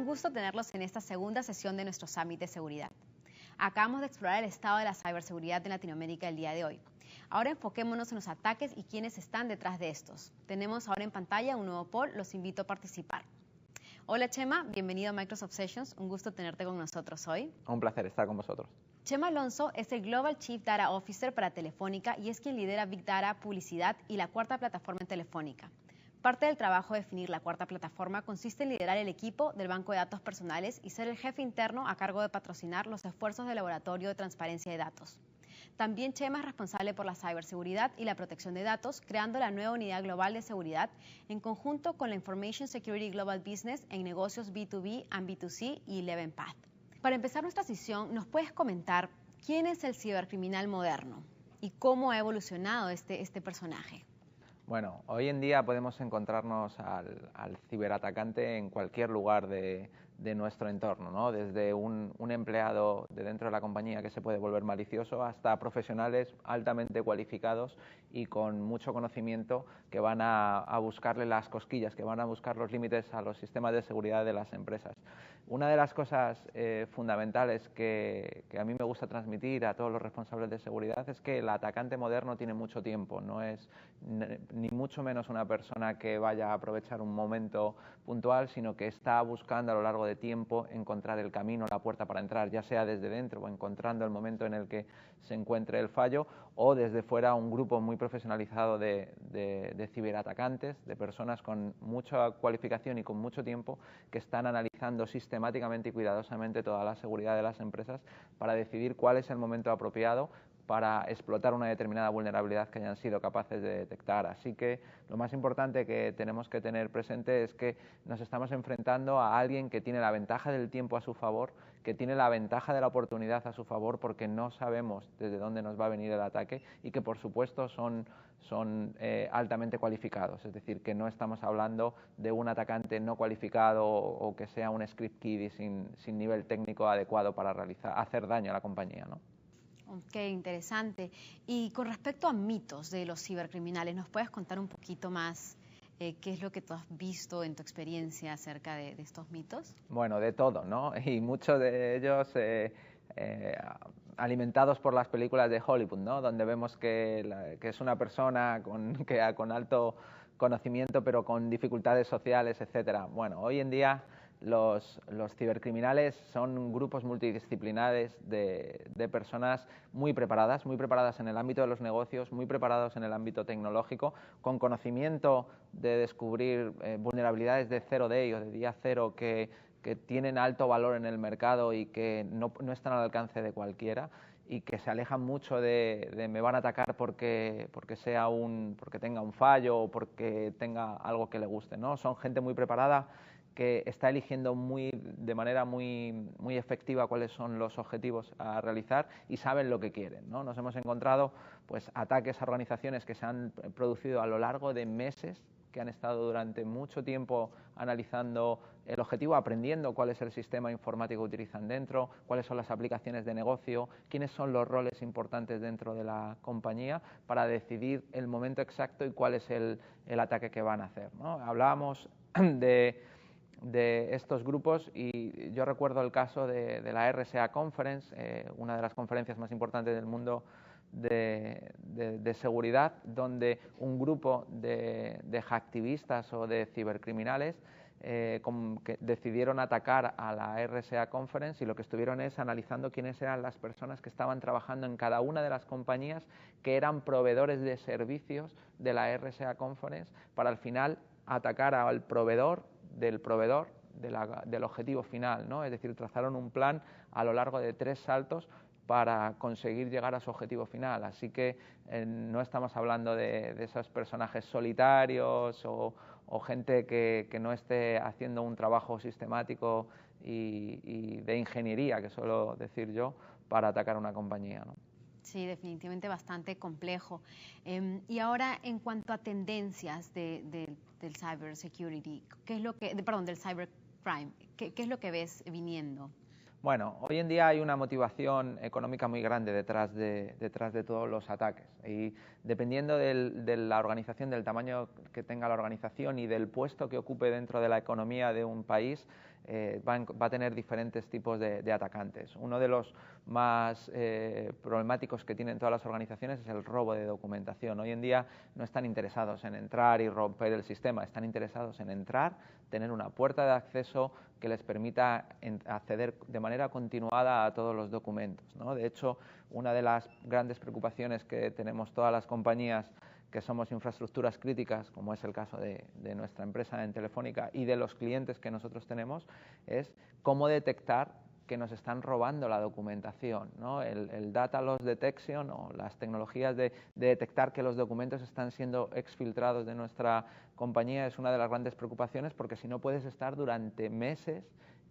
gusto tenerlos en esta segunda sesión de nuestro Summit de Seguridad. Acabamos de explorar el estado de la ciberseguridad en Latinoamérica el día de hoy. Ahora enfoquémonos en los ataques y quiénes están detrás de estos. Tenemos ahora en pantalla un nuevo poll, los invito a participar. Hola Chema, bienvenido a Microsoft Sessions, un gusto tenerte con nosotros hoy. Un placer estar con vosotros. Chema Alonso es el Global Chief Data Officer para Telefónica y es quien lidera Big Data, Publicidad y la cuarta plataforma en Telefónica. Parte del trabajo de definir la cuarta plataforma consiste en liderar el equipo del banco de datos personales y ser el jefe interno a cargo de patrocinar los esfuerzos del laboratorio de transparencia de datos. También Chema es responsable por la ciberseguridad y la protección de datos, creando la nueva unidad global de seguridad en conjunto con la Information Security Global Business en negocios B2B and B2C y ElevenPath. Para empezar nuestra sesión, ¿nos puedes comentar quién es el cibercriminal moderno y cómo ha evolucionado este personaje? Bueno, hoy en día podemos encontrarnos al ciberatacante en cualquier lugar de nuestro entorno, ¿no? Desde un empleado de dentro de la compañía que se puede volver malicioso hasta profesionales altamente cualificados y con mucho conocimiento que van a buscarle las cosquillas, que van a buscar los límites a los sistemas de seguridad de las empresas. Una de las cosas fundamentales que a mí me gusta transmitir a todos los responsables de seguridad es que el atacante moderno tiene mucho tiempo, no es ni mucho menos una persona que vaya a aprovechar un momento puntual, sino que está buscando a lo largo de tiempo encontrar el camino, la puerta para entrar, ya sea desde dentro o encontrando el momento en el que se encuentre el fallo, o desde fuera un grupo muy profesionalizado de ciberatacantes, de personas con mucha cualificación y con mucho tiempo que están analizando sistemáticamente y cuidadosamente toda la seguridad de las empresas para decidir cuál es el momento apropiado para explotar una determinada vulnerabilidad que hayan sido capaces de detectar. Así que lo más importante que tenemos que tener presente es que nos estamos enfrentando a alguien que tiene la ventaja del tiempo a su favor, que tiene la ventaja de la oportunidad a su favor porque no sabemos desde dónde nos va a venir el ataque y que por supuesto son altamente cualificados, es decir, que no estamos hablando de un atacante no cualificado o que sea un script kiddie sin nivel técnico adecuado para hacer daño a la compañía, ¿no? Ok, interesante. Y con respecto a mitos de los cibercriminales, ¿nos puedes contar un poquito más qué es lo que tú has visto en tu experiencia acerca de estos mitos? Bueno, de todo, ¿no? Y muchos de ellos alimentados por las películas de Hollywood, ¿no? Donde vemos que es una persona con alto conocimiento pero con dificultades sociales, etcétera. Bueno, hoy en día los cibercriminales son grupos multidisciplinares de personas muy preparadas en el ámbito de los negocios, muy preparados en el ámbito tecnológico, con conocimiento de descubrir vulnerabilidades de zero day o de día cero que tienen alto valor en el mercado y que no están al alcance de cualquiera y que se alejan mucho de me van a atacar porque tenga un fallo o porque tenga algo que le guste, ¿no? Son gente muy preparada que está eligiendo de manera muy efectiva cuáles son los objetivos a realizar y saben lo que quieren, ¿no? Nos hemos encontrado pues ataques a organizaciones que se han producido a lo largo de meses, que han estado durante mucho tiempo analizando el objetivo, aprendiendo cuál es el sistema informático que utilizan dentro, cuáles son las aplicaciones de negocio, quiénes son los roles importantes dentro de la compañía para decidir el momento exacto y cuál es el ataque que van a hacer, ¿no? Hablábamos de estos grupos y yo recuerdo el caso de la RSA Conference, una de las conferencias más importantes del mundo de seguridad, donde un grupo de hacktivistas o de cibercriminales que decidieron atacar a la RSA Conference y lo que estuvieron es analizando quiénes eran las personas que estaban trabajando en cada una de las compañías que eran proveedores de servicios de la RSA Conference para al final atacar al proveedor del objetivo final, ¿no? Es decir, trazaron un plan a lo largo de 3 saltos para conseguir llegar a su objetivo final. Así que no estamos hablando de esos personajes solitarios o gente que no esté haciendo un trabajo sistemático y de ingeniería, que suelo decir yo, para atacar una compañía, ¿no? Sí, definitivamente bastante complejo. Y ahora, en cuanto a tendencias del cybersecurity, del cybercrime, ¿qué es lo que ves viniendo? Bueno, hoy en día hay una motivación económica muy grande detrás de todos los ataques y dependiendo de la organización, del tamaño que tenga la organización y del puesto que ocupe dentro de la economía de un país, va a tener diferentes tipos de atacantes. Uno de los más problemáticos que tienen todas las organizaciones es el robo de documentación. Hoy en día no están interesados en entrar y romper el sistema, están interesados en entrar, tener una puerta de acceso que les permita acceder de manera continuada a todos los documentos, ¿no? De hecho, una de las grandes preocupaciones que tenemos todas las compañías que somos infraestructuras críticas, como es el caso de nuestra empresa en Telefónica y de los clientes que nosotros tenemos, es cómo detectar que nos están robando la documentación, ¿no? El data loss detection o las tecnologías de detectar que los documentos están siendo exfiltrados de nuestra compañía es una de las grandes preocupaciones, porque si no puedes estar durante meses,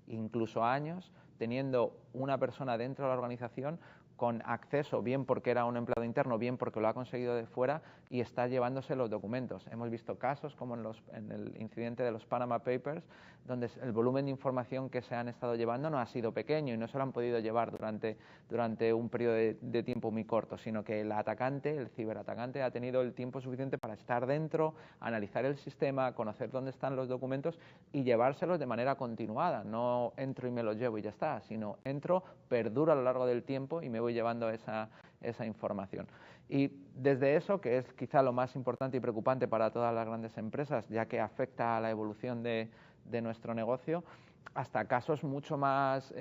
incluso años, teniendo una persona dentro de la organización con acceso, bien porque era un empleado interno, bien porque lo ha conseguido de fuera y está llevándose los documentos. Hemos visto casos como en el incidente de los Panama Papers, donde el volumen de información que se han estado llevando no ha sido pequeño y no se lo han podido llevar durante un periodo de tiempo muy corto, sino que el atacante, el ciberatacante, ha tenido el tiempo suficiente para estar dentro, analizar el sistema, conocer dónde están los documentos y llevárselos de manera continuada. No entro y me los llevo y ya está, sino entro, perduro a lo largo del tiempo y me voy llevando esa información. Y desde eso, que es quizá lo más importante y preocupante para todas las grandes empresas, ya que afecta a la evolución de nuestro negocio, hasta casos mucho más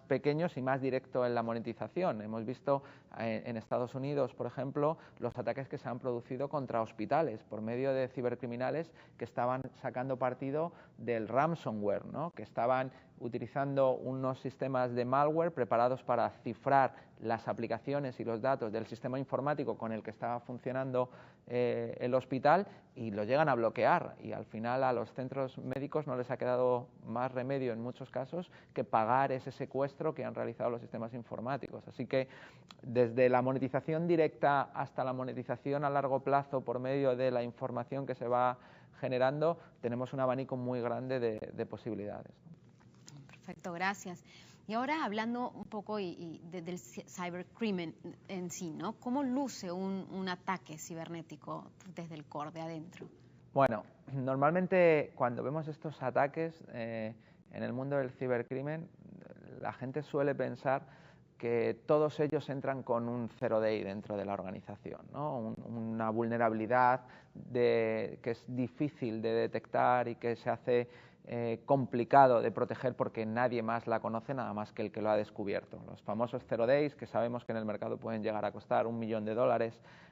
pequeños y más directos en la monetización. Hemos visto en Estados Unidos, por ejemplo, los ataques que se han producido contra hospitales por medio de cibercriminales que estaban sacando partido del ransomware, ¿no? Que estaban utilizando unos sistemas de malware preparados para cifrar las aplicaciones y los datos del sistema informático con el que estaba funcionando el hospital, y lo llegan a bloquear, y al final a los centros médicos no les ha quedado más remedio en muchos casos que pagar ese secuestro que han realizado los sistemas informáticos. Así que desde la monetización directa hasta la monetización a largo plazo por medio de la información que se va generando, tenemos un abanico muy grande de posibilidades. Perfecto, gracias. Y ahora hablando un poco del cybercrimen en sí, ¿no? ¿Cómo luce un ataque cibernético desde el core, de adentro? Bueno, normalmente cuando vemos estos ataques en el mundo del cibercrimen, la gente suele pensar que todos ellos entran con un zero day dentro de la organización, ¿no? Una vulnerabilidad que es difícil de detectar y que se hace complicado de proteger porque nadie más la conoce nada más que el que lo ha descubierto. Los famosos zero days, que sabemos que en el mercado pueden llegar a costar $1 millón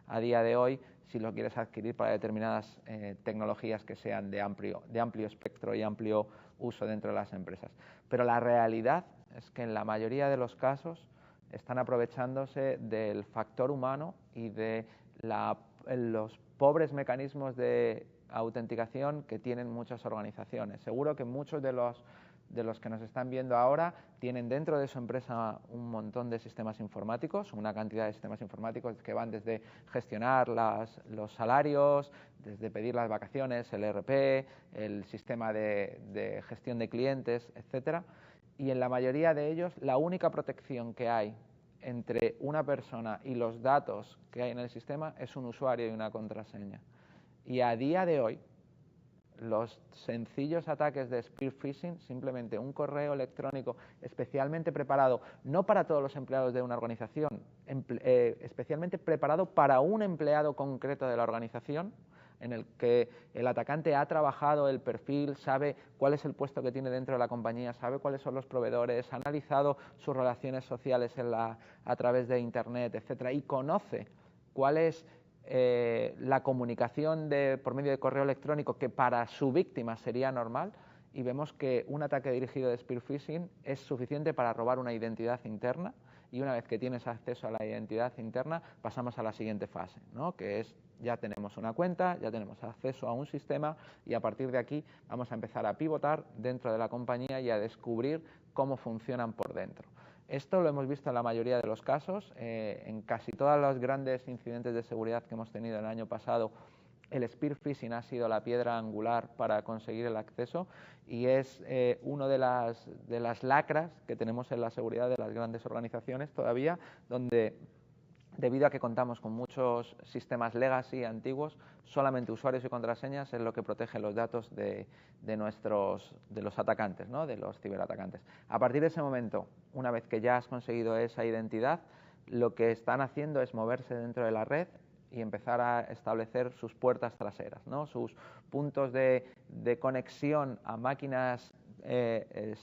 a día de hoy, si lo quieres adquirir para determinadas tecnologías que sean de amplio espectro y amplio uso dentro de las empresas. Pero la realidad es que en la mayoría de los casos están aprovechándose del factor humano y de los pobres mecanismos de autenticación que tienen muchas organizaciones. Seguro que muchos de los que nos están viendo ahora tienen dentro de su empresa un montón de sistemas informáticos, una cantidad de sistemas informáticos que van desde gestionar los salarios, desde pedir las vacaciones, el ERP, el sistema de gestión de clientes, etcétera. Y en la mayoría de ellos, la única protección que hay entre una persona y los datos que hay en el sistema es un usuario y una contraseña. Y a día de hoy, los sencillos ataques de spear phishing, simplemente un correo electrónico especialmente preparado, no para todos los empleados de una organización, especialmente preparado para un empleado concreto de la organización, en el que el atacante ha trabajado el perfil, sabe cuál es el puesto que tiene dentro de la compañía, sabe cuáles son los proveedores, ha analizado sus relaciones sociales a través de Internet, etcétera, y conoce cuál es la comunicación por medio de correo electrónico que para su víctima sería normal, y vemos que un ataque dirigido de spear phishing es suficiente para robar una identidad interna, y una vez que tienes acceso a la identidad interna pasamos a la siguiente fase, ¿no? Que es, ya tenemos una cuenta, ya tenemos acceso a un sistema, y a partir de aquí vamos a empezar a pivotar dentro de la compañía y a descubrir cómo funcionan por dentro. Esto lo hemos visto en la mayoría de los casos, en casi todos los grandes incidentes de seguridad que hemos tenido el año pasado. El spear phishing ha sido la piedra angular para conseguir el acceso, y es una de las lacras que tenemos en la seguridad de las grandes organizaciones todavía, donde debido a que contamos con muchos sistemas legacy antiguos, solamente usuarios y contraseñas es lo que protege los datos de los atacantes, ¿no? De los ciberatacantes. A partir de ese momento, una vez que ya has conseguido esa identidad, lo que están haciendo es moverse dentro de la red y empezar a establecer sus puertas traseras, ¿no? Sus puntos de conexión a máquinas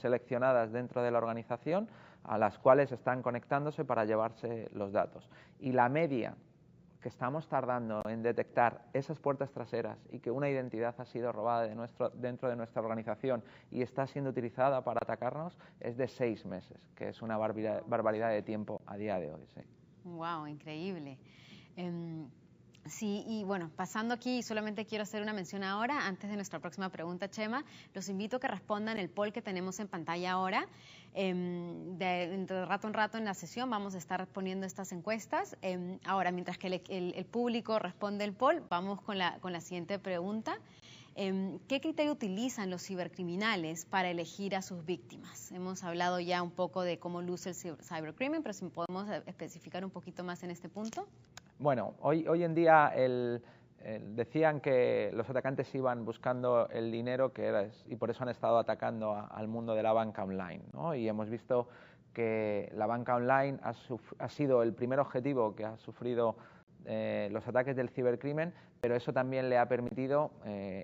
seleccionadas dentro de la organización, a las cuales están conectándose para llevarse los datos. Y la media que estamos tardando en detectar esas puertas traseras y que una identidad ha sido robada dentro de nuestra organización y está siendo utilizada para atacarnos es de 6 meses, que es una barbaridad de tiempo a día de hoy. Sí. Wow, increíble. Sí, y bueno, pasando aquí, solamente quiero hacer una mención ahora, antes de nuestra próxima pregunta, Chema. Los invito a que respondan el poll que tenemos en pantalla ahora. De rato en rato en la sesión vamos a estar poniendo estas encuestas. Ahora, mientras que el público responde el poll, vamos con la siguiente pregunta. ¿Qué criterio utilizan los cibercriminales para elegir a sus víctimas? Hemos hablado ya un poco de cómo luce el cybercrimen, pero si podemos especificar un poquito más en este punto. Bueno, hoy en día decían que los atacantes iban buscando el dinero y por eso han estado atacando al mundo de la banca online, ¿no? Y hemos visto que la banca online ha sido el primer objetivo que ha sufrido los ataques del cibercrimen, pero eso también le ha permitido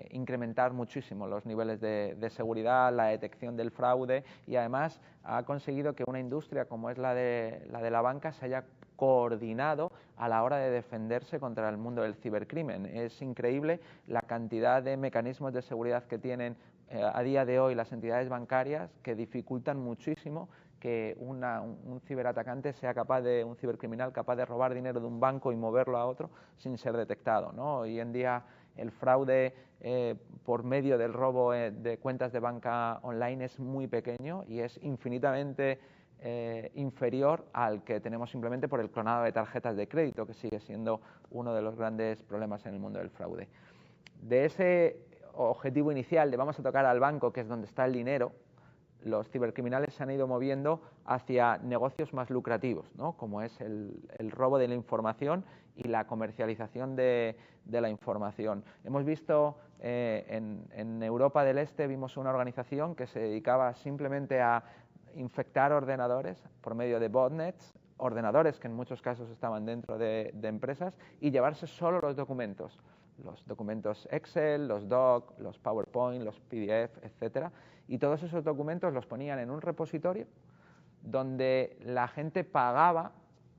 incrementar muchísimo los niveles de seguridad, la detección del fraude, y además ha conseguido que una industria como es la de la banca se haya coordinado a la hora de defenderse contra el mundo del cibercrimen. Es increíble la cantidad de mecanismos de seguridad que tienen a día de hoy las entidades bancarias, que dificultan muchísimo que un ciberatacante un cibercriminal capaz de robar dinero de un banco y moverlo a otro sin ser detectado, ¿no? Hoy en día el fraude por medio del robo de cuentas de banca online es muy pequeño y es infinitamente inferior al que tenemos simplemente por el clonado de tarjetas de crédito, que sigue siendo uno de los grandes problemas en el mundo del fraude. De ese objetivo inicial de vamos a tocar al banco, que es donde está el dinero, los cibercriminales se han ido moviendo hacia negocios más lucrativos, ¿no? Como es el robo de la información y la comercialización de la información. Hemos visto en Europa del Este, vimos una organización que se dedicaba simplemente a infectar ordenadores por medio de botnets, ordenadores que en muchos casos estaban dentro de empresas, y llevarse solo los documentos Excel, los doc, los PowerPoint, los PDF, etcétera, y todos esos documentos los ponían en un repositorio donde la gente pagaba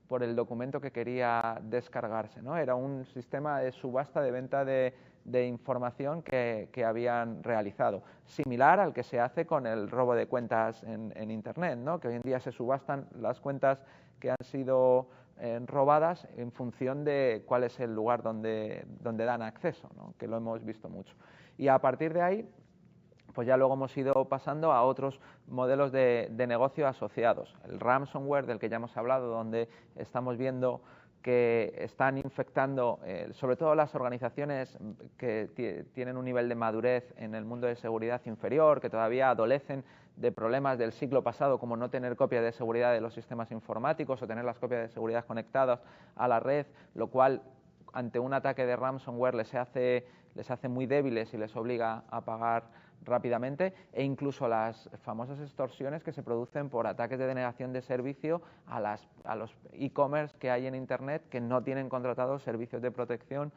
por el documento que quería descargarse, ¿no? Era un sistema de subasta de venta de información que habían realizado, similar al que se hace con el robo de cuentas en Internet, ¿no? Que hoy en día se subastan las cuentas que han sido robadas en función de cuál es el lugar donde dan acceso, ¿no? Que lo hemos visto mucho. Y a partir de ahí, pues ya luego hemos ido pasando a otros modelos de negocio asociados. El ransomware, del que ya hemos hablado, donde estamos viendo que están infectando sobre todo las organizaciones que tienen un nivel de madurez en el mundo de seguridad inferior, que todavía adolecen de problemas del siglo pasado, como no tener copias de seguridad de los sistemas informáticos o tener las copias de seguridad conectadas a la red, lo cual ante un ataque de ransomware les hace muy débiles y les obliga a pagar rápidamente, e incluso las famosas extorsiones que se producen por ataques de denegación de servicio a los e-commerce que hay en Internet que no tienen contratados servicios de protección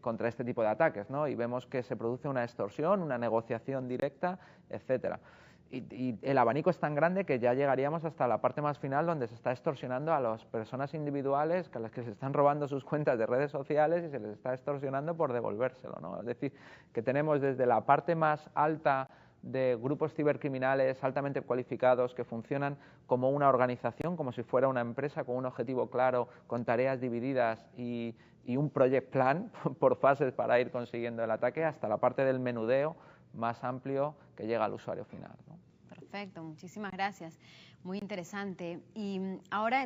contra este tipo de ataques, ¿no? Y vemos que se produce una extorsión, una negociación directa, etcétera. Y el abanico es tan grande que ya llegaríamos hasta la parte más final, donde se está extorsionando a las personas individuales, a las que se están robando sus cuentas de redes sociales y se les está extorsionando por devolvérselo, ¿no? Es decir, que tenemos desde la parte más alta de grupos cibercriminales altamente cualificados que funcionan como una organización, como si fuera una empresa con un objetivo claro, con tareas divididas y un project plan por fases para ir consiguiendo el ataque, hasta la parte del menudeo más amplio que llega al usuario final, ¿no? Perfecto, muchísimas gracias. Muy interesante. Y ahora,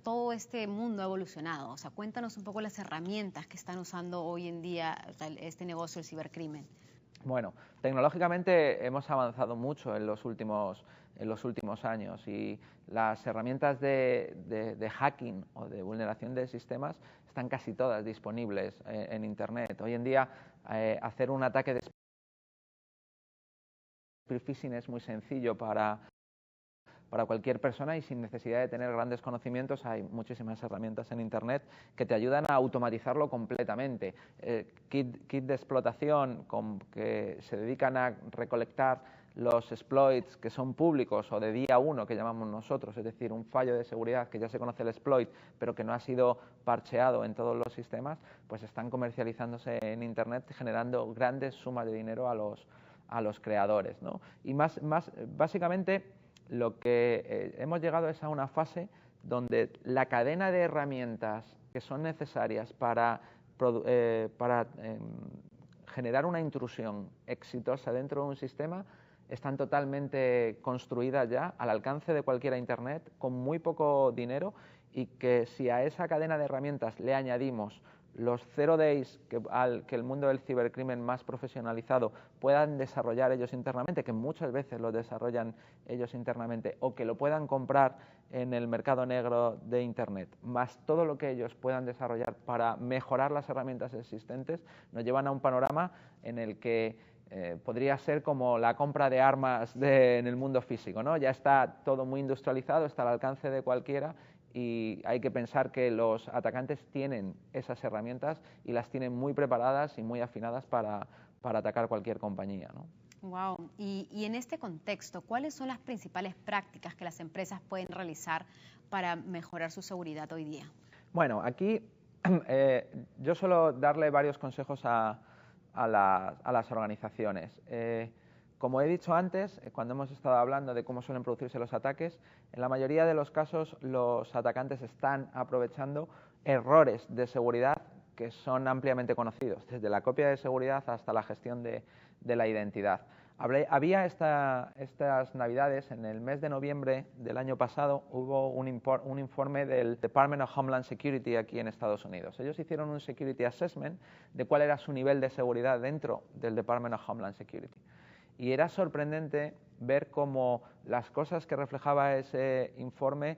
todo este mundo ha evolucionado. O sea, cuéntanos un poco las herramientas que están usando hoy en día este negocio del cibercrimen. Bueno, tecnológicamente hemos avanzado mucho en los últimos años y las herramientas de hacking o de vulneración de sistemas están casi todas disponibles en Internet. Hoy en día hacer un ataque de spear phishing es muy sencillo para cualquier persona y sin necesidad de tener grandes conocimientos. Hay muchísimas herramientas en Internet que te ayudan a automatizarlo completamente. Kit de explotación que se dedican a recolectar los exploits que son públicos o de día 1 que llamamos nosotros, es decir, un fallo de seguridad que ya se conoce el exploit pero que no ha sido parcheado en todos los sistemas, pues están comercializándose en Internet generando grandes sumas de dinero a los creadores, ¿no? Y básicamente lo que hemos llegado es a una fase donde la cadena de herramientas que son necesarias para generar una intrusión exitosa dentro de un sistema están totalmente construidas ya al alcance de cualquiera Internet con muy poco dinero, y que si a esa cadena de herramientas le añadimos los 0 days que el mundo del cibercrimen más profesionalizado puedan desarrollar ellos internamente, que muchas veces lo desarrollan ellos internamente, o que lo puedan comprar en el mercado negro de Internet, más todo lo que ellos puedan desarrollar para mejorar las herramientas existentes, nos llevan a un panorama en el que podría ser como la compra de armas en el mundo físico, ¿no? Ya está todo muy industrializado, está al alcance de cualquiera, y hay que pensar que los atacantes tienen esas herramientas y las tienen muy preparadas y muy afinadas para atacar cualquier compañía, ¿no? Wow. Y en este contexto, ¿cuáles son las principales prácticas que las empresas pueden realizar para mejorar su seguridad hoy día? Bueno, aquí yo suelo darle varios consejos a las organizaciones. Como he dicho antes, cuando hemos estado hablando de cómo suelen producirse los ataques, en la mayoría de los casos los atacantes están aprovechando errores de seguridad que son ampliamente conocidos, desde la copia de seguridad hasta la gestión de la identidad. Había estas Navidades, en el mes de noviembre del año pasado, hubo un informe del Department of Homeland Security aquí en Estados Unidos. Ellos hicieron un Security Assessment de cuál era su nivel de seguridad dentro del Department of Homeland Security. Y era sorprendente ver cómo las cosas que reflejaba ese informe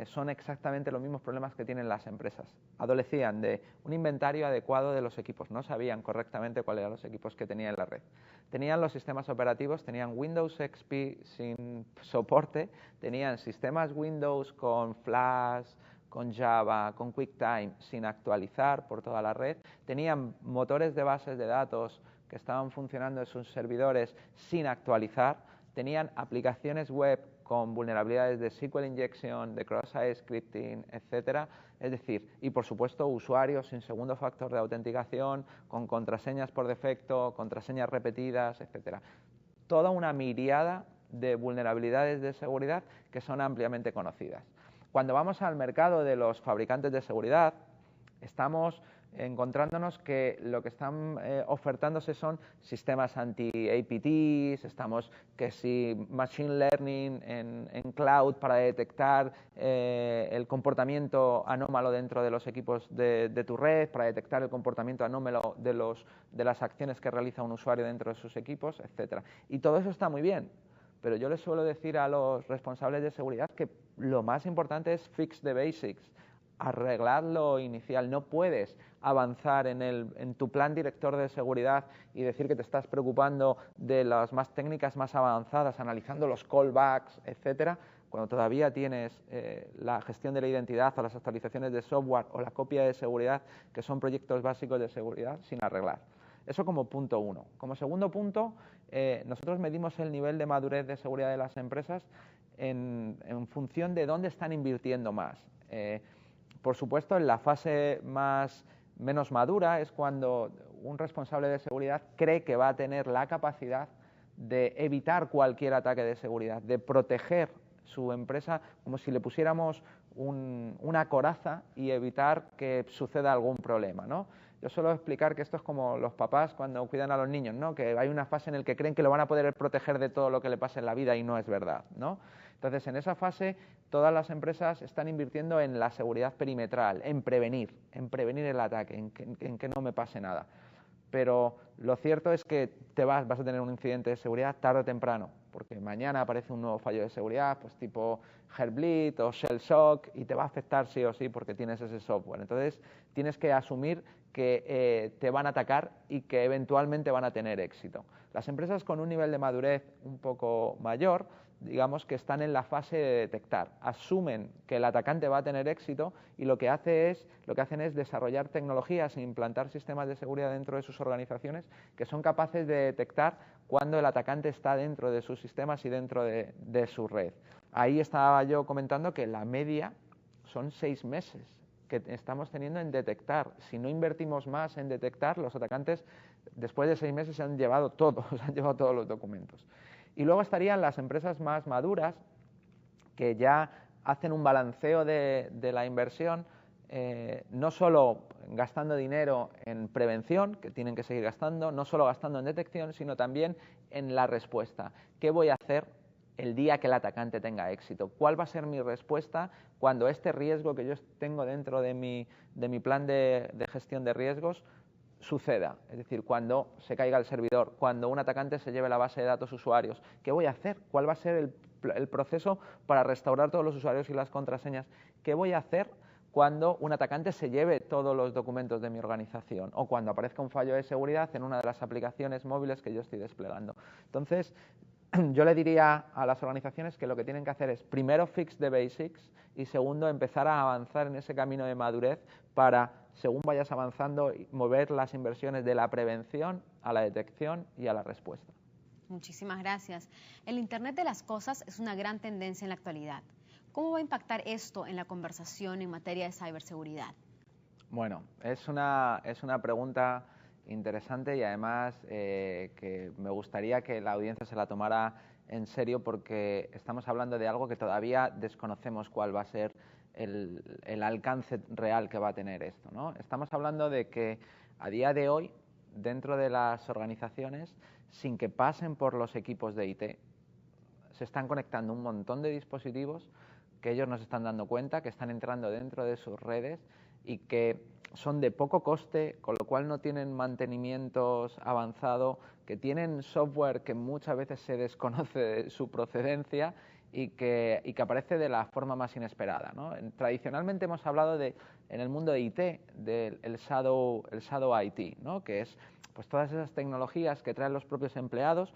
son exactamente los mismos problemas que tienen las empresas. Adolecían de un inventario adecuado de los equipos, no sabían correctamente cuáles eran los equipos que tenían en la red. Tenían los sistemas operativos, tenían Windows XP sin soporte, tenían sistemas Windows con Flash, con Java, con QuickTime sin actualizar por toda la red, tenían motores de bases de datos que estaban funcionando en sus servidores sin actualizar, tenían aplicaciones web con vulnerabilidades de SQL injection, de cross-site scripting, etcétera. Es decir, y por supuesto usuarios sin segundo factor de autenticación, con contraseñas por defecto, contraseñas repetidas, etcétera. Toda una miriada de vulnerabilidades de seguridad que son ampliamente conocidas. Cuando vamos al mercado de los fabricantes de seguridad, estamos encontrándonos que lo que están ofertándose son sistemas anti-APTs, estamos que si machine learning en cloud para detectar el comportamiento anómalo dentro de los equipos de tu red, para detectar el comportamiento anómalo de las acciones que realiza un usuario dentro de sus equipos, etcétera. Y todo eso está muy bien, pero yo les suelo decir a los responsables de seguridad que lo más importante es fix the basics, arreglar lo inicial. No puedes avanzar en tu plan director de seguridad y decir que te estás preocupando de las técnicas más avanzadas, analizando los callbacks, etcétera, cuando todavía tienes la gestión de la identidad o las actualizaciones de software o la copia de seguridad, que son proyectos básicos de seguridad, sin arreglar. Eso como punto 1. Como segundo punto, nosotros medimos el nivel de madurez de seguridad de las empresas en función de dónde están invirtiendo más. Por supuesto, en la fase menos madura es cuando un responsable de seguridad cree que va a tener la capacidad de evitar cualquier ataque de seguridad, de proteger su empresa como si le pusiéramos una coraza y evitar que suceda algún problema, ¿no? Yo suelo explicar que esto es como los papás cuando cuidan a los niños, ¿no? Que hay una fase en la que creen que lo van a poder proteger de todo lo que le pase en la vida y no es verdad, ¿no? Entonces, en esa fase, todas las empresas están invirtiendo en la seguridad perimetral, en prevenir el ataque, en que no me pase nada. pero lo cierto es que vas a tener un incidente de seguridad tarde o temprano, porque mañana aparece un nuevo fallo de seguridad, pues tipo Heartbleed o Shell Shock, y te va a afectar sí o sí porque tienes ese software. Entonces tienes que asumir que te van a atacar y que eventualmente van a tener éxito. Las empresas con un nivel de madurez un poco mayor, digamos que están en la fase de detectar, asumen que el atacante va a tener éxito y lo que hacen es desarrollar tecnologías e implantar sistemas de seguridad dentro de sus organizaciones que son capaces de detectar cuando el atacante está dentro de sus sistemas y dentro de su red. Ahí estaba yo comentando que la media son 6 meses que estamos teniendo en detectar. Si no invertimos más en detectar, los atacantes después de 6 meses se han llevado todo, se han llevado todos los documentos. Y luego estarían las empresas más maduras que ya hacen un balanceo de la inversión, no solo gastando dinero en prevención, que tienen que seguir gastando, no solo gastando en detección, sino también en la respuesta. ¿Qué voy a hacer el día que el atacante tenga éxito? ¿Cuál va a ser mi respuesta cuando este riesgo que yo tengo dentro de mi plan de gestión de riesgos suceda? Es decir, cuando se caiga el servidor, cuando un atacante se lleve la base de datos usuarios, ¿qué voy a hacer? ¿Cuál va a ser el proceso para restaurar todos los usuarios y las contraseñas? ¿Qué voy a hacer cuando un atacante se lleve todos los documentos de mi organización o cuando aparezca un fallo de seguridad en una de las aplicaciones móviles que yo estoy desplegando? Entonces, yo le diría a las organizaciones que lo que tienen que hacer es, primero, fix the basics, y segundo, empezar a avanzar en ese camino de madurez para, según vayas avanzando, mover las inversiones de la prevención a la detección y a la respuesta. Muchísimas gracias. El Internet de las cosas es una gran tendencia en la actualidad. ¿Cómo va a impactar esto en la conversación en materia de ciberseguridad? Bueno, es una pregunta interesante y además que me gustaría que la audiencia se la tomara en serio porque estamos hablando de algo que todavía desconocemos cuál va a ser el alcance real que va a tener esto, ¿no? Estamos hablando de que a día de hoy, dentro de las organizaciones, sin que pasen por los equipos de IT, se están conectando un montón de dispositivos que ellos no se están dando cuenta, que están entrando dentro de sus redes y que son de poco coste, con lo cual no tienen mantenimientos avanzados, que tienen software que muchas veces se desconoce de su procedencia y que aparece de la forma más inesperada, ¿no? Tradicionalmente hemos hablado en el mundo de IT, del shadow IT, ¿no? Que es pues todas esas tecnologías que traen los propios empleados,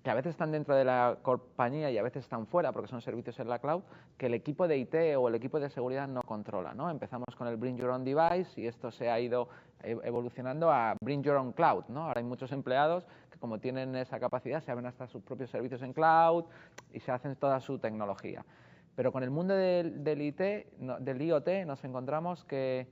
que a veces están dentro de la compañía y a veces están fuera porque son servicios en la cloud, que el equipo de IT o el equipo de seguridad no controla, ¿no? Empezamos con el Bring Your Own Device y esto se ha ido evolucionando a Bring Your Own Cloud, ¿no? Ahora hay muchos empleados que, como tienen esa capacidad, se abren hasta sus propios servicios en cloud y se hacen toda su tecnología. Pero con el mundo del IoT nos encontramos que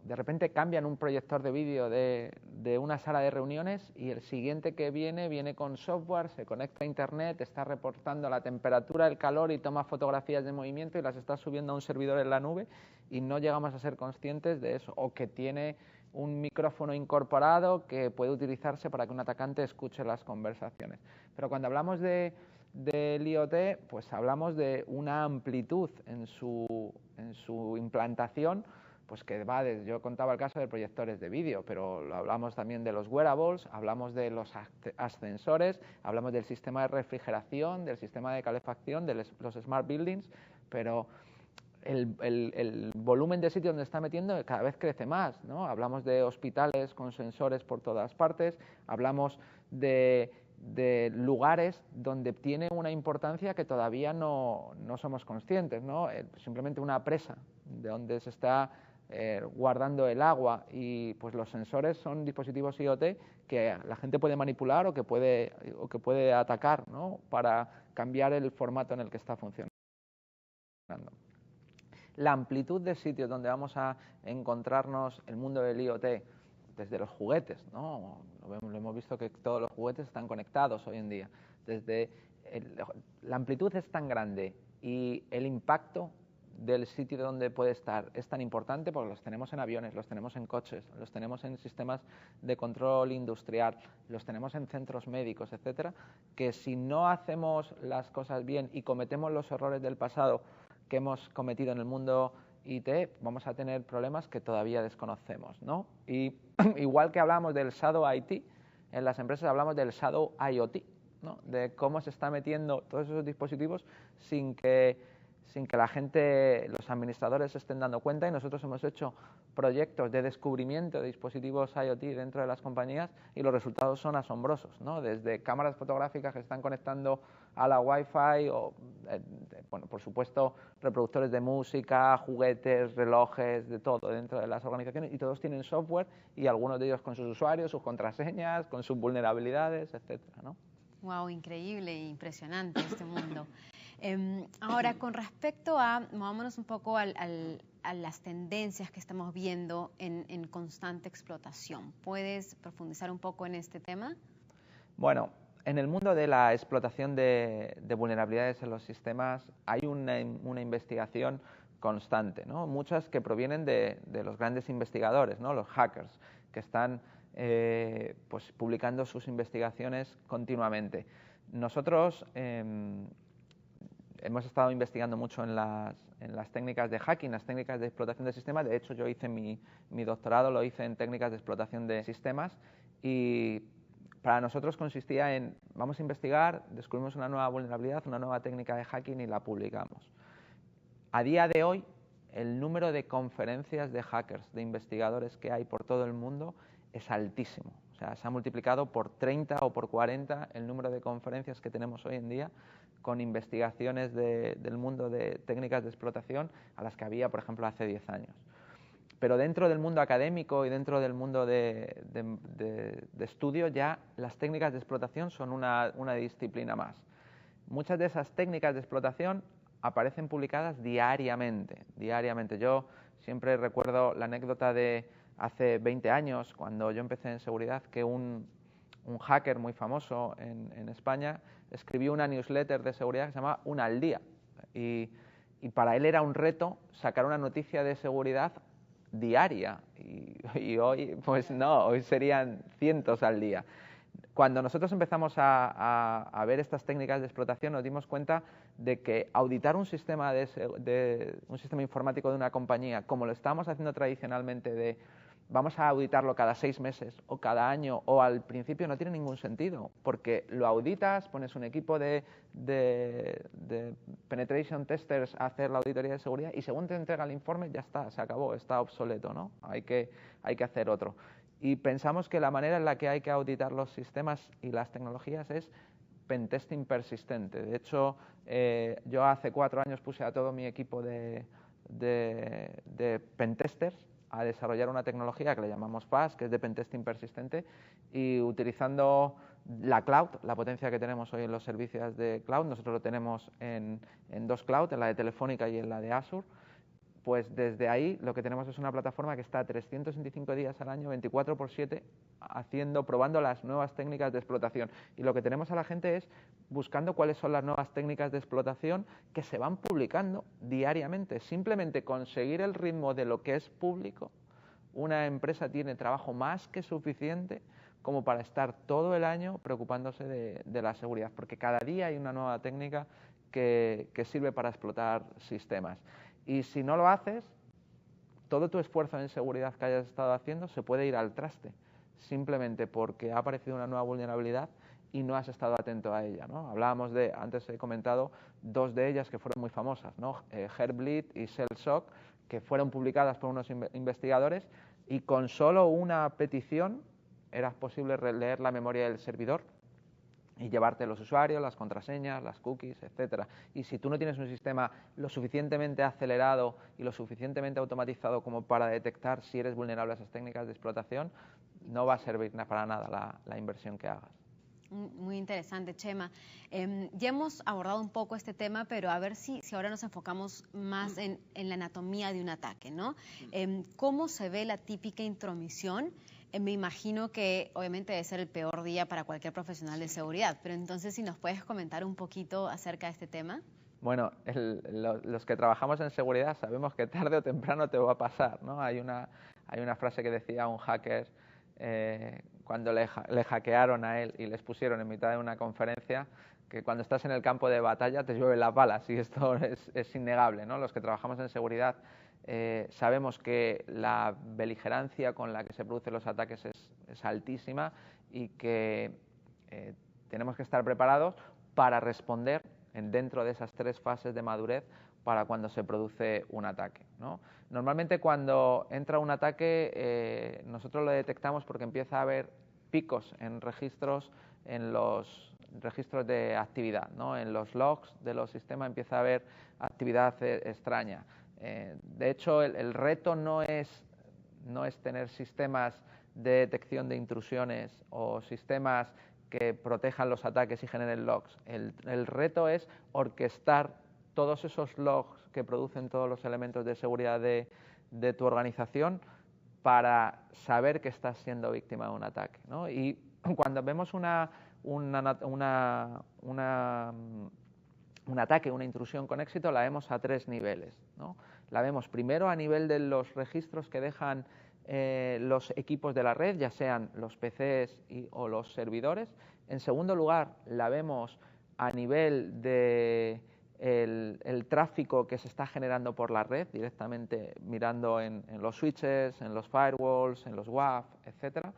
de repente cambian un proyector de vídeo de una sala de reuniones y el siguiente que viene con software, se conecta a internet, está reportando la temperatura, el calor y toma fotografías de movimiento y las está subiendo a un servidor en la nube y no llegamos a ser conscientes de eso. O que tiene un micrófono incorporado que puede utilizarse para que un atacante escuche las conversaciones. Pero cuando hablamos del IoT, pues hablamos de una amplitud en su implantación, pues que va desde, yo contaba el caso de proyectores de vídeo, pero hablamos también de los wearables, hablamos de los ascensores, hablamos del sistema de refrigeración, del sistema de calefacción, de los smart buildings, pero el volumen de sitios donde está metiendo cada vez crece más, ¿no? Hablamos de hospitales con sensores por todas partes, hablamos de lugares donde tiene una importancia que todavía no somos conscientes, ¿no? Simplemente una presa de donde se está guardando el agua y pues los sensores son dispositivos IoT que la gente puede manipular o que puede atacar, ¿no? Para cambiar el formato en el que está funcionando. La amplitud de sitios donde vamos a encontrarnos el mundo del IoT, desde los juguetes, ¿no? Lo hemos visto que todos los juguetes están conectados hoy en día. La amplitud es tan grande y el impacto del sitio donde puede estar es tan importante porque los tenemos en aviones, los tenemos en coches, los tenemos en sistemas de control industrial, los tenemos en centros médicos, etcétera, que si no hacemos las cosas bien y cometemos los errores del pasado que hemos cometido en el mundo IT, vamos a tener problemas que todavía desconocemos, ¿no? Y igual que hablamos del Shadow IT, en las empresas hablamos del Shadow IoT, ¿no? De cómo se está metiendo todos esos dispositivos sin que la gente, los administradores se estén dando cuenta, y nosotros hemos hecho proyectos de descubrimiento de dispositivos IoT dentro de las compañías y los resultados son asombrosos, ¿no? Desde cámaras fotográficas que están conectando a la Wi-Fi o, bueno, por supuesto, reproductores de música, juguetes, relojes, de todo dentro de las organizaciones, y todos tienen software y algunos de ellos con sus usuarios, sus contraseñas, con sus vulnerabilidades, etcétera, ¿no? Wow, increíble e impresionante este mundo. Ahora, con respecto a, movámonos un poco a las tendencias que estamos viendo en constante explotación. ¿Puedes profundizar un poco en este tema? Bueno, en el mundo de la explotación de vulnerabilidades en los sistemas hay una investigación constante, ¿no? Muchas que provienen de los grandes investigadores, ¿no? Los hackers, que están pues, publicando sus investigaciones continuamente. Nosotros hemos estado investigando mucho en las técnicas de hacking, las técnicas de explotación de sistemas. De hecho, yo hice mi doctorado, lo hice en técnicas de explotación de sistemas, y para nosotros consistía en, vamos a investigar, descubrimos una nueva vulnerabilidad, una nueva técnica de hacking y la publicamos. A día de hoy, el número de conferencias de hackers, de investigadores que hay por todo el mundo es altísimo. O sea, se ha multiplicado por 30 o por 40 el número de conferencias que tenemos hoy en día con investigaciones del mundo de técnicas de explotación a las que había, por ejemplo, hace 10 años. Pero dentro del mundo académico y dentro del mundo de estudio, ya las técnicas de explotación son una disciplina más. Muchas de esas técnicas de explotación aparecen publicadas diariamente. Yo siempre recuerdo la anécdota de hace 20 años, cuando yo empecé en seguridad, que un hacker muy famoso en España escribió una newsletter de seguridad que se llamaba Una al Día. Y para él era un reto sacar una noticia de seguridad diaria. Y hoy, pues no, hoy serían cientos al día. Cuando nosotros empezamos a ver estas técnicas de explotación, nos dimos cuenta de que auditar un sistema un sistema informático de una compañía, como lo estábamos haciendo tradicionalmente, vamos a auditarlo cada 6 meses o cada año o al principio, no tiene ningún sentido, porque lo auditas, pones un equipo de penetration testers a hacer la auditoría de seguridad y según te entrega el informe ya está, se acabó, está obsoleto, ¿no? Hay que hacer otro. Y pensamos que la manera en la que hay que auditar los sistemas y las tecnologías es pentesting persistente. De hecho, yo hace 4 años puse a todo mi equipo de pentesters a desarrollar una tecnología que le llamamos FAS, que es de pentesting persistente, y utilizando la cloud, la potencia que tenemos hoy en los servicios de cloud, nosotros lo tenemos en 2 cloud, en la de Telefónica y en la de Azure. Pues desde ahí lo que tenemos es una plataforma que está 365 días al año, 24/7, probando las nuevas técnicas de explotación. Y lo que tenemos a la gente es buscando cuáles son las nuevas técnicas de explotación que se van publicando diariamente. Simplemente conseguir el ritmo de lo que es público, una empresa tiene trabajo más que suficiente como para estar todo el año preocupándose de la seguridad, porque cada día hay una nueva técnica que sirve para explotar sistemas. Y si no lo haces, todo tu esfuerzo en seguridad que hayas estado haciendo se puede ir al traste, simplemente porque ha aparecido una nueva vulnerabilidad y no has estado atento a ella, ¿no? Hablábamos antes he comentado 2 de ellas que fueron muy famosas, ¿no? Heartbleed y Shellshock, que fueron publicadas por unos investigadores, y con solo una petición era posible leer la memoria del servidor y llevarte los usuarios, las contraseñas, las cookies, etcétera. Y si tú no tienes un sistema lo suficientemente acelerado y lo suficientemente automatizado como para detectar si eres vulnerable a esas técnicas de explotación, no va a servir para nada la inversión que hagas. Muy interesante, Chema. Ya hemos abordado un poco este tema, pero a ver si ahora nos enfocamos más en la anatomía de un ataque, ¿no? ¿Cómo se ve la típica intromisión? Me imagino que obviamente debe ser el peor día para cualquier profesional de seguridad, pero entonces si nos puedes comentar un poquito acerca de este tema. Bueno, los que trabajamos en seguridad sabemos que tarde o temprano te va a pasar, ¿no? Hay una frase que decía un hacker cuando le hackearon a él y les pusieron en mitad de una conferencia que cuando estás en el campo de batalla te llueven las balas, y esto es innegable, ¿no? Los que trabajamos en seguridad sabemos que la beligerancia con la que se producen los ataques es altísima, y que tenemos que estar preparados para responder dentro de esas 3 fases de madurez para cuando se produce un ataque, ¿no? Normalmente cuando entra un ataque nosotros lo detectamos porque empieza a haber picos en registros, en los registros de actividad, ¿no? En los logs de los sistemas empieza a haber actividad extraña. De hecho, el reto no es tener sistemas de detección de intrusiones o sistemas que protejan los ataques y generen logs. El reto es orquestar todos esos logs que producen todos los elementos de seguridad de tu organización para saber que estás siendo víctima de un ataque, ¿no? Y cuando vemos un ataque, una intrusión con éxito, la vemos a 3 niveles, ¿no? La vemos primero a nivel de los registros que dejan los equipos de la red, ya sean los PCs o los servidores. En segundo lugar, la vemos a nivel de el tráfico que se está generando por la red, directamente mirando en los switches, en los firewalls, en los WAF, etcétera.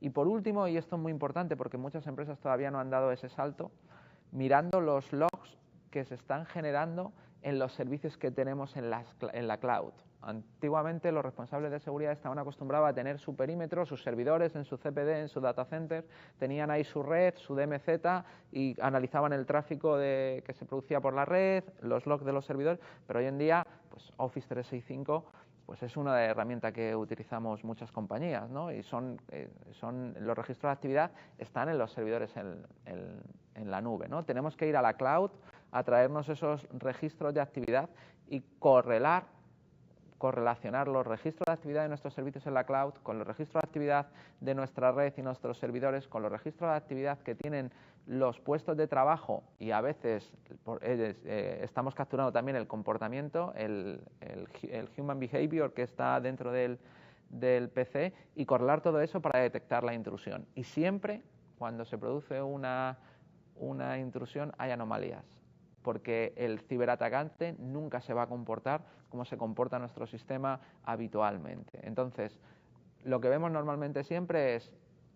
Y por último, y esto es muy importante porque muchas empresas todavía no han dado ese salto, mirando los logs que se están generando en los servicios que tenemos en la cloud. Antiguamente los responsables de seguridad estaban acostumbrados a tener su perímetro, sus servidores en su CPD, en su data center, tenían ahí su red, su DMZ, y analizaban el tráfico que se producía por la red, los logs de los servidores, pero hoy en día pues Office 365 pues es una herramienta que utilizamos muchas compañías, ¿no? Y los registros de actividad están en los servidores en la nube, ¿no? Tenemos que ir a la cloud a traernos esos registros de actividad y correlacionar los registros de actividad de nuestros servicios en la cloud con los registros de actividad de nuestra red y nuestros servidores, con los registros de actividad que tienen los puestos de trabajo, y a veces estamos capturando también el comportamiento, el human behavior que está dentro del PC, y correlar todo eso para detectar la intrusión. Y siempre cuando se produce una intrusión hay anomalías, porque el ciberatacante nunca se va a comportar como se comporta nuestro sistema habitualmente. Entonces, lo que vemos normalmente siempre es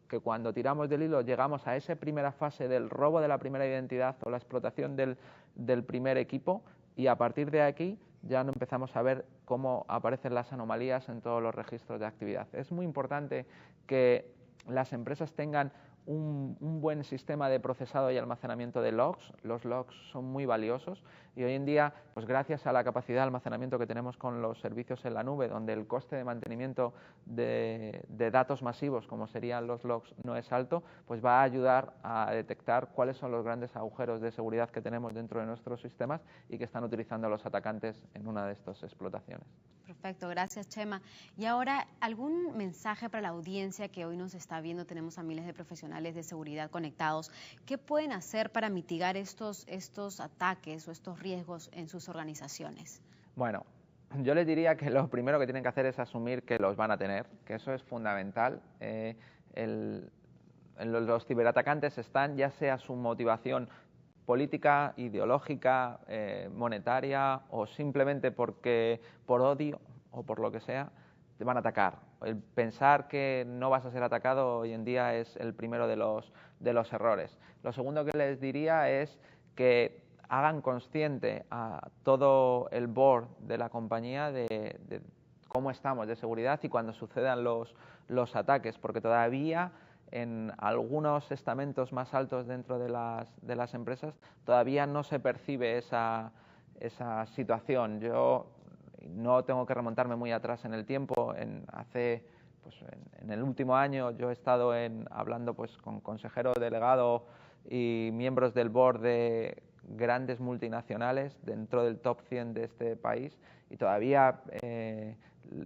que cuando tiramos del hilo llegamos a esa primera fase del robo de la primera identidad o la explotación del primer equipo, y a partir de aquí ya no empezamos a ver cómo aparecen las anomalías en todos los registros de actividad. Es muy importante que las empresas tengan un buen sistema de procesado y almacenamiento de logs. Los logs son muy valiosos, y hoy en día, pues gracias a la capacidad de almacenamiento que tenemos con los servicios en la nube, donde el coste de mantenimiento de datos masivos, como serían los logs, no es alto, pues va a ayudar a detectar cuáles son los grandes agujeros de seguridad que tenemos dentro de nuestros sistemas y que están utilizando los atacantes en una de estas explotaciones. Perfecto, gracias, Chema. Y ahora, ¿algún mensaje para la audiencia que hoy nos está viendo? Tenemos a miles de profesionales de seguridad conectados. ¿Qué pueden hacer para mitigar estos ataques o estos riesgos en sus organizaciones? Bueno, yo les diría que lo primero que tienen que hacer es asumir que los van a tener, que eso es fundamental. Los ciberatacantes están, ya sea su motivación política, ideológica, monetaria, o simplemente por odio o por lo que sea, te van a atacar. El pensar que no vas a ser atacado hoy en día es el primero de los errores. Lo segundo que les diría es que hagan consciente a todo el board de la compañía de cómo estamos de seguridad y cuando sucedan los ataques, porque todavía en algunos estamentos más altos dentro de las empresas todavía no se percibe esa situación. Yo no tengo que remontarme muy atrás en el tiempo. En el último año yo he estado hablando pues con consejero delegado y miembros del board de grandes multinacionales dentro del top 100 de este país, y todavía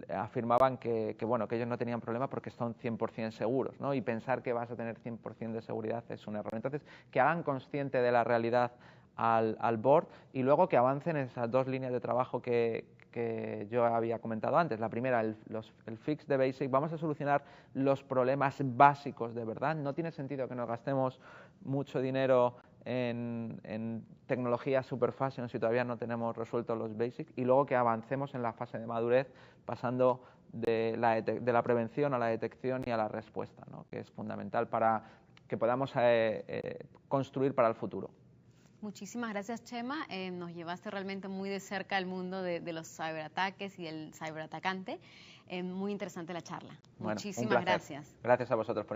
afirmaban que ellos no tenían problema porque son 100% seguros, ¿no? Y pensar que vas a tener 100% de seguridad es un error. Entonces, que hagan consciente de la realidad al board, y luego que avancen en esas 2 líneas de trabajo que yo había comentado antes. La primera, el fix the basic. Vamos a solucionar los problemas básicos de verdad. No tiene sentido que nos gastemos mucho dinero en tecnología super fashion si todavía no tenemos resueltos los basics, y luego que avancemos en la fase de madurez pasando de la prevención a la detección y a la respuesta, ¿no? Que es fundamental para que podamos construir para el futuro. Muchísimas gracias, Chema. Nos llevaste realmente muy de cerca el mundo de los ciberataques y el ciberatacante. Muy interesante la charla. Bueno, Muchísimas un placer. gracias. Gracias a vosotros por